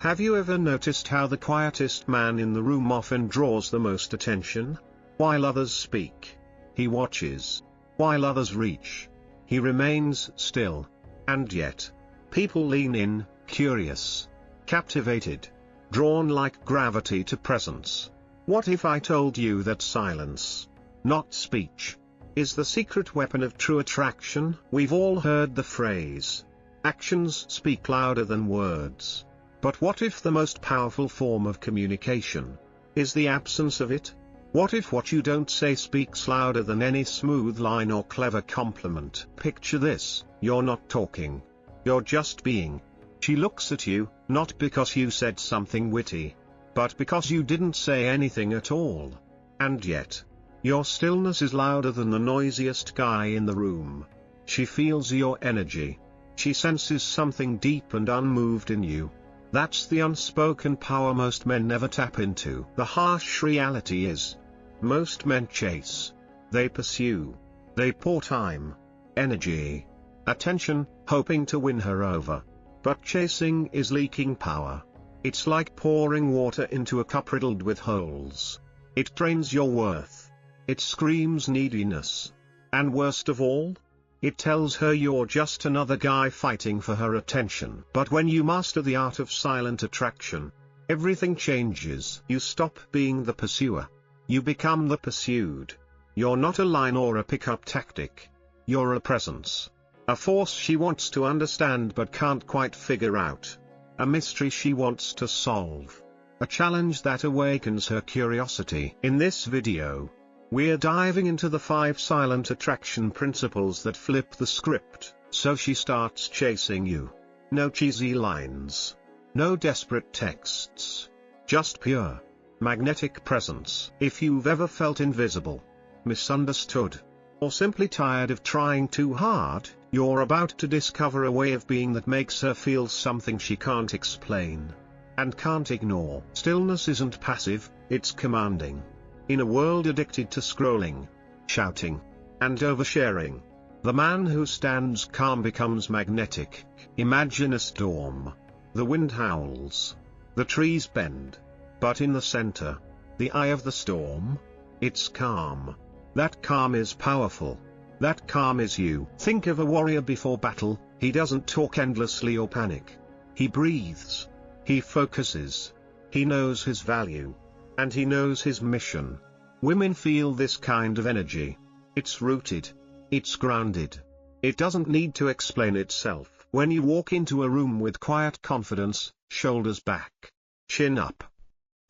Have you ever noticed how the quietest man in the room often draws the most attention? While others speak, he watches. While others reach, he remains still. And yet, people lean in, curious, captivated, drawn like gravity to presence. What if I told you that silence, not speech, is the secret weapon of true attraction? We've all heard the phrase, actions speak louder than words. But what if the most powerful form of communication is the absence of it? What if what you don't say speaks louder than any smooth line or clever compliment? Picture this: you're not talking. You're just being. She looks at you, not because you said something witty, but because you didn't say anything at all. And yet, your stillness is louder than the noisiest guy in the room. She feels your energy. She senses something deep and unmoved in you. That's the unspoken power most men never tap into. The harsh reality is, most men chase. They pursue. They pour time, energy, attention, hoping to win her over. But chasing is leaking power. It's like pouring water into a cup riddled with holes. It drains your worth. It screams neediness. And worst of all, it tells her you're just another guy fighting for her attention. But when you master the art of silent attraction, everything changes. You stop being the pursuer. You become the pursued. You're not a line or a pickup tactic. You're a presence. A force she wants to understand but can't quite figure out. A mystery she wants to solve. A challenge that awakens her curiosity. In this video, we're diving into the 5 silent attraction principles that flip the script, so she starts chasing you. No cheesy lines. No desperate texts. Just pure, magnetic presence. If you've ever felt invisible, misunderstood, or simply tired of trying too hard, you're about to discover a way of being that makes her feel something she can't explain and can't ignore. Stillness isn't passive, it's commanding. In a world addicted to scrolling, shouting, and oversharing, the man who stands calm becomes magnetic. Imagine a storm. The wind howls. The trees bend. But in the center, the eye of the storm, it's calm. That calm is powerful. That calm is you. Think of a warrior before battle. He doesn't talk endlessly or panic. He breathes. He focuses. He knows his value. And he knows his mission. Women feel this kind of energy. It's rooted. It's grounded. It doesn't need to explain itself. When you walk into a room with quiet confidence, shoulders back, chin up,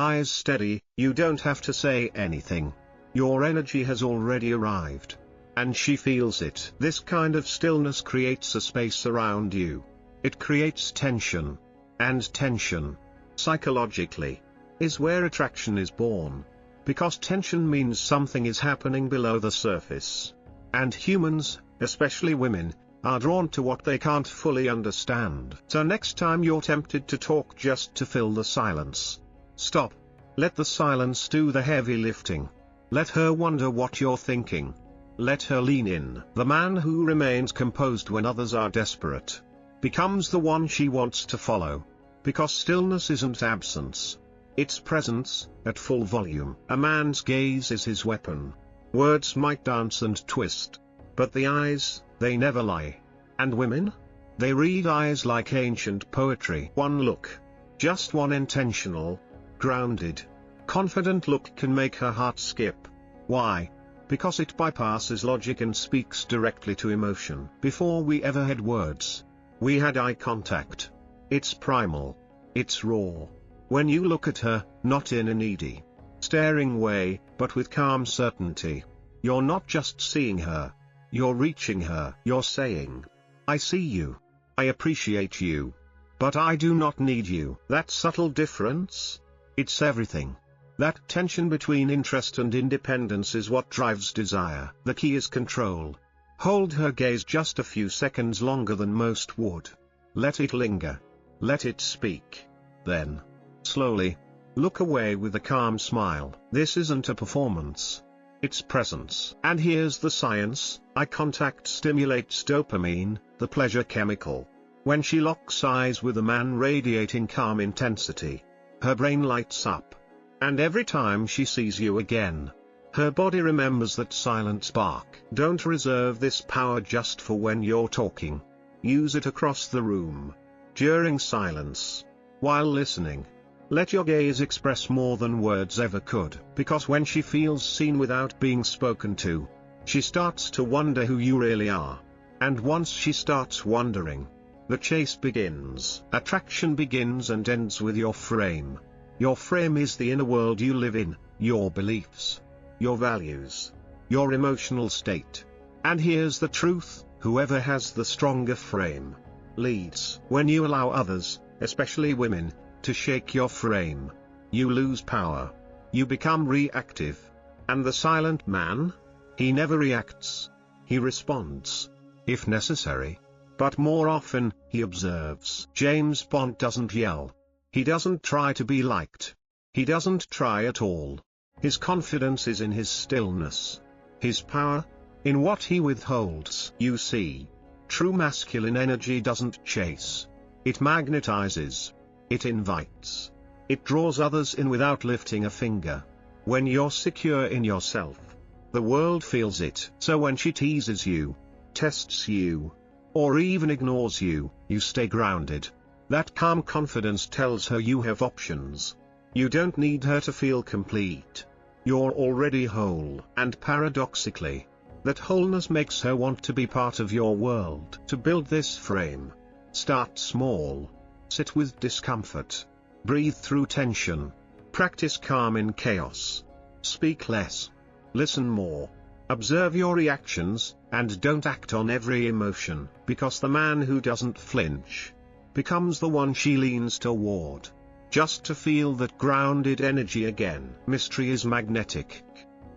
eyes steady, you don't have to say anything. Your energy has already arrived. And she feels it. This kind of stillness creates a space around you. It creates tension. And tension, psychologically, is where attraction is born. Because tension means something is happening below the surface. And humans, especially women, are drawn to what they can't fully understand. So next time you're tempted to talk just to fill the silence, stop. Let the silence do the heavy lifting. Let her wonder what you're thinking. Let her lean in. The man who remains composed when others are desperate becomes the one she wants to follow. Because stillness isn't absence. It's presence, at full volume. A man's gaze is his weapon. Words might dance and twist. But the eyes, they never lie. And women? They read eyes like ancient poetry. One look, just one intentional, grounded, confident look can make her heart skip. Why? Because it bypasses logic and speaks directly to emotion. Before we ever had words, we had eye contact. It's primal. It's raw. When you look at her, not in a needy, staring way, but with calm certainty, you're not just seeing her. You're reaching her. You're saying, I see you. I appreciate you. But I do not need you. That subtle difference? It's everything. That tension between interest and independence is what drives desire. The key is control. Hold her gaze just a few seconds longer than most would. Let it linger. Let it speak. Then, slowly, look away with a calm smile. This isn't a performance. It's presence. And here's the science. Eye contact stimulates dopamine, the pleasure chemical. When she locks eyes with a man radiating calm intensity, her brain lights up. And every time she sees you again, her body remembers that silent spark. Don't reserve this power just for when you're talking. Use it across the room. During silence. While listening. Let your gaze express more than words ever could. Because when she feels seen without being spoken to, she starts to wonder who you really are. And once she starts wondering, the chase begins. Attraction begins and ends with your frame. Your frame is the inner world you live in, your beliefs, your values, your emotional state. And here's the truth, whoever has the stronger frame leads. When you allow others, especially women, to shake your frame, you lose power. You become reactive. And the silent man? He never reacts. He responds. If necessary. But more often, he observes. James Bond doesn't yell. He doesn't try to be liked. He doesn't try at all. His confidence is in his stillness. His power? In what he withholds. You see, true masculine energy doesn't chase. It magnetizes. It invites. It draws others in without lifting a finger. When you're secure in yourself, the world feels it. So when she teases you, tests you, or even ignores you, you stay grounded. That calm confidence tells her you have options. You don't need her to feel complete. You're already whole. And paradoxically, that wholeness makes her want to be part of your world. To build this frame, start small. Sit with discomfort. Breathe through tension. Practice calm in chaos. Speak less. Listen more. Observe your reactions, and don't act on every emotion, because the man who doesn't flinch becomes the one she leans toward. Just to feel that grounded energy again. Mystery is magnetic.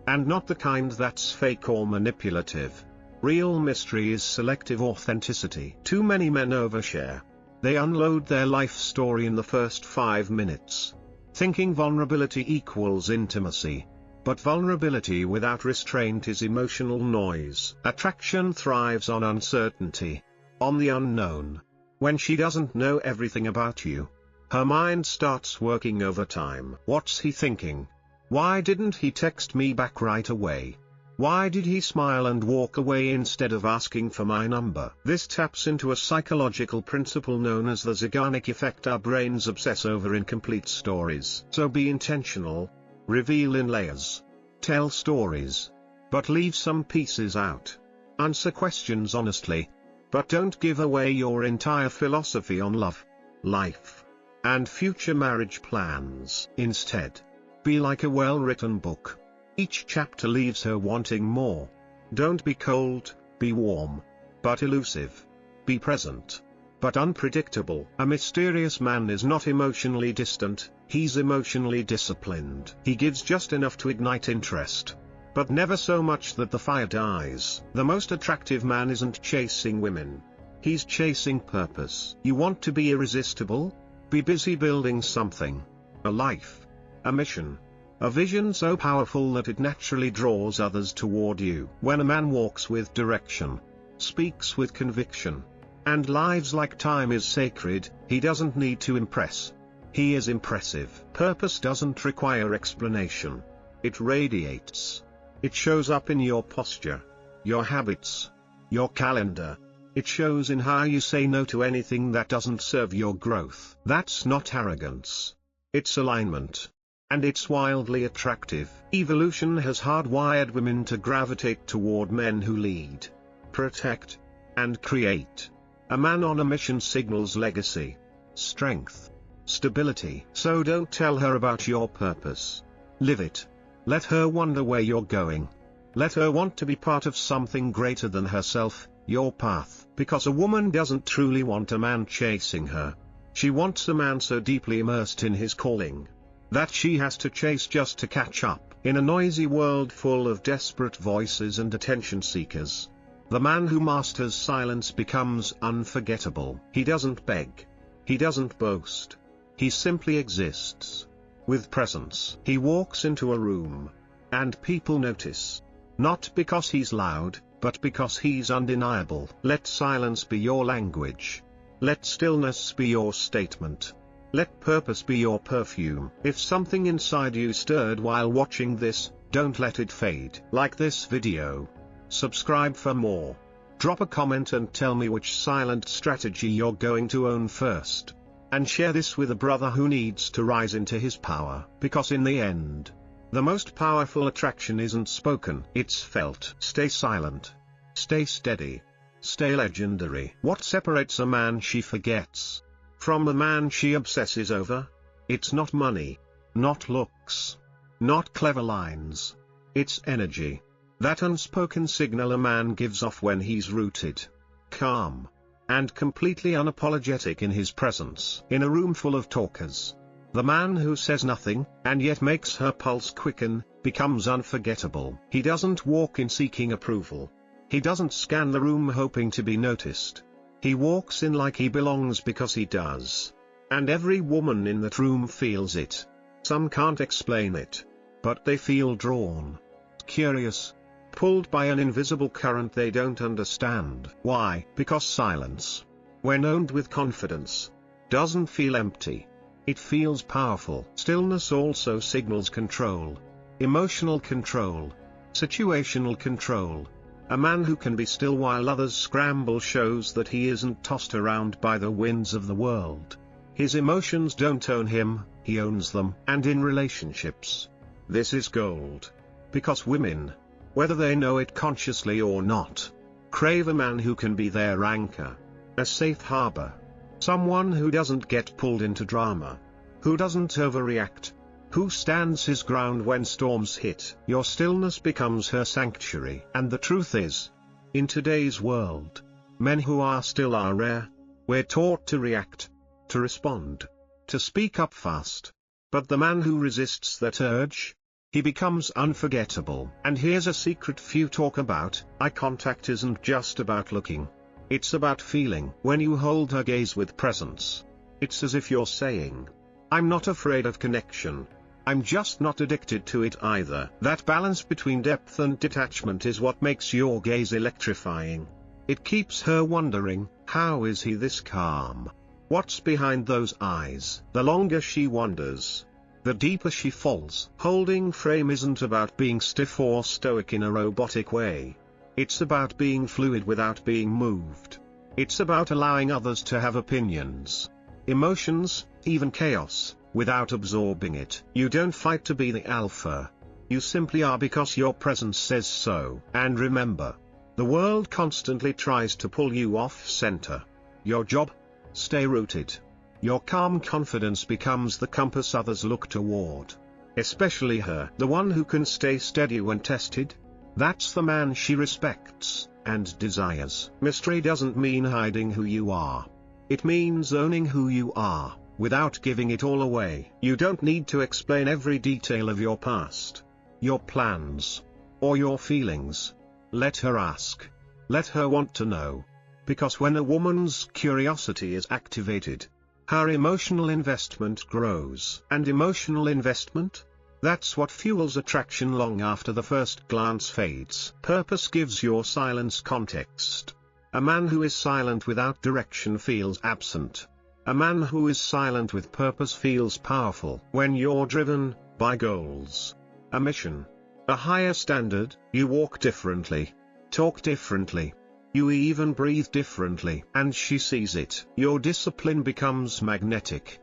And not the kind that's fake or manipulative. Real mystery is selective authenticity. Too many men overshare. They unload their life story in the first 5 minutes, thinking vulnerability equals intimacy. But vulnerability without restraint is emotional noise. Attraction thrives on uncertainty, on the unknown. When she doesn't know everything about you, her mind starts working overtime. What's he thinking? Why didn't he text me back right away? Why did he smile and walk away instead of asking for my number? This taps into a psychological principle known as the Zeigarnik effect. Our brains obsess over incomplete stories. So be intentional. Reveal in layers. Tell stories. But leave some pieces out. Answer questions honestly. But don't give away your entire philosophy on love, life, and future marriage plans. Instead, be like a well-written book. Each chapter leaves her wanting more. Don't be cold, be warm, but elusive. Be present, but unpredictable. A mysterious man is not emotionally distant, he's emotionally disciplined. He gives just enough to ignite interest, but never so much that the fire dies. The most attractive man isn't chasing women. He's chasing purpose. You want to be irresistible? Be busy building something. A life. A mission. A vision so powerful that it naturally draws others toward you. When a man walks with direction, speaks with conviction, and lives like time is sacred, he doesn't need to impress. He is impressive. Purpose doesn't require explanation. It radiates. It shows up in your posture, your habits, your calendar. It shows in how you say no to anything that doesn't serve your growth. That's not arrogance. It's alignment. And it's wildly attractive. Evolution has hardwired women to gravitate toward men who lead, protect, and create. A man on a mission signals legacy, strength, stability. So don't tell her about your purpose. Live it. Let her wonder where you're going. Let her want to be part of something greater than herself, your path. Because a woman doesn't truly want a man chasing her. She wants a man so deeply immersed in his calling that she has to chase just to catch up. In a noisy world full of desperate voices and attention seekers, the man who masters silence becomes unforgettable. He doesn't beg. He doesn't boast. He simply exists. With presence. He walks into a room, and people notice. Not because he's loud, but because he's undeniable. Let silence be your language. Let stillness be your statement. Let purpose be your perfume. If something inside you stirred while watching this, don't let it fade. Like this video. Subscribe for more. Drop a comment and tell me which silent strategy you're going to own first. And share this with a brother who needs to rise into his power. Because in the end, the most powerful attraction isn't spoken, it's felt. Stay silent. Stay steady. Stay legendary. What separates a man she forgets from the man she obsesses over? It's not money. Not looks. Not clever lines. It's energy. That unspoken signal a man gives off when he's rooted, calm, and completely unapologetic in his presence. In a room full of talkers, the man who says nothing, and yet makes her pulse quicken, becomes unforgettable. He doesn't walk in seeking approval. He doesn't scan the room hoping to be noticed. He walks in like he belongs because he does. And every woman in that room feels it. Some can't explain it, but they feel drawn, curious, pulled by an invisible current they don't understand. Why? Because silence, when owned with confidence, doesn't feel empty. It feels powerful. Stillness also signals control. Emotional control. Situational control. A man who can be still while others scramble shows that he isn't tossed around by the winds of the world. His emotions don't own him, he owns them. And in relationships, this is gold. Because women, whether they know it consciously or not, crave a man who can be their anchor, a safe harbor. Someone who doesn't get pulled into drama, who doesn't overreact, who stands his ground when storms hit. Your stillness becomes her sanctuary. And the truth is, in today's world, men who are still are rare. We're taught to react, to respond, to speak up fast. But the man who resists that urge, he becomes unforgettable. And here's a secret few talk about: eye contact isn't just about looking. It's about feeling. When you hold her gaze with presence, it's as if you're saying, I'm not afraid of connection. I'm just not addicted to it either. That balance between depth and detachment is what makes your gaze electrifying. It keeps her wondering, how is he this calm? What's behind those eyes? The longer she wonders, the deeper she falls. Holding frame isn't about being stiff or stoic in a robotic way. It's about being fluid without being moved. It's about allowing others to have opinions, emotions, even chaos, without absorbing it. You don't fight to be the alpha. You simply are because your presence says so. And remember, the world constantly tries to pull you off center. Your job? Stay rooted. Your calm confidence becomes the compass others look toward. Especially her. The one who can stay steady when tested. That's the man she respects and desires. Mystery doesn't mean hiding who you are. It means owning who you are, without giving it all away. You don't need to explain every detail of your past, your plans, or your feelings. Let her ask. Let her want to know. Because when a woman's curiosity is activated, her emotional investment grows. And emotional investment? That's what fuels attraction long after the first glance fades. Purpose gives your silence context. A man who is silent without direction feels absent. A man who is silent with purpose feels powerful. When you're driven by goals, a mission, a higher standard, you walk differently, talk differently. You even breathe differently. And she sees it. Your discipline becomes magnetic.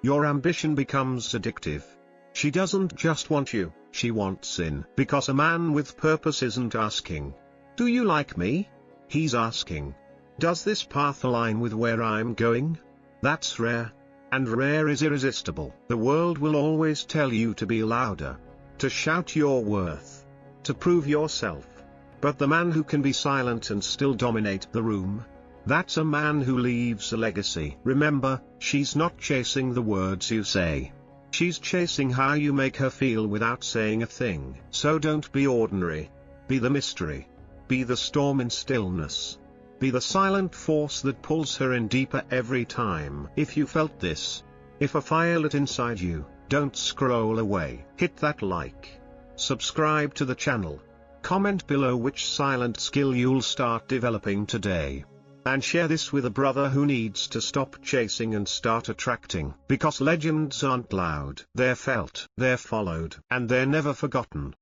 Your ambition becomes addictive. She doesn't just want you, she wants in. Because a man with purpose isn't asking, do you like me? He's asking, does this path align with where I'm going? That's rare. And rare is irresistible. The world will always tell you to be louder, to shout your worth, to prove yourself. But the man who can be silent and still dominate the room, that's a man who leaves a legacy. Remember, she's not chasing the words you say. She's chasing how you make her feel without saying a thing. So don't be ordinary. Be the mystery. Be the storm in stillness. Be the silent force that pulls her in deeper every time. If you felt this, if a fire lit inside you, don't scroll away. Hit that like. Subscribe to the channel. Comment below which silent skill you'll start developing today. And share this with a brother who needs to stop chasing and start attracting. Because legends aren't loud. They're felt, they're followed, and they're never forgotten.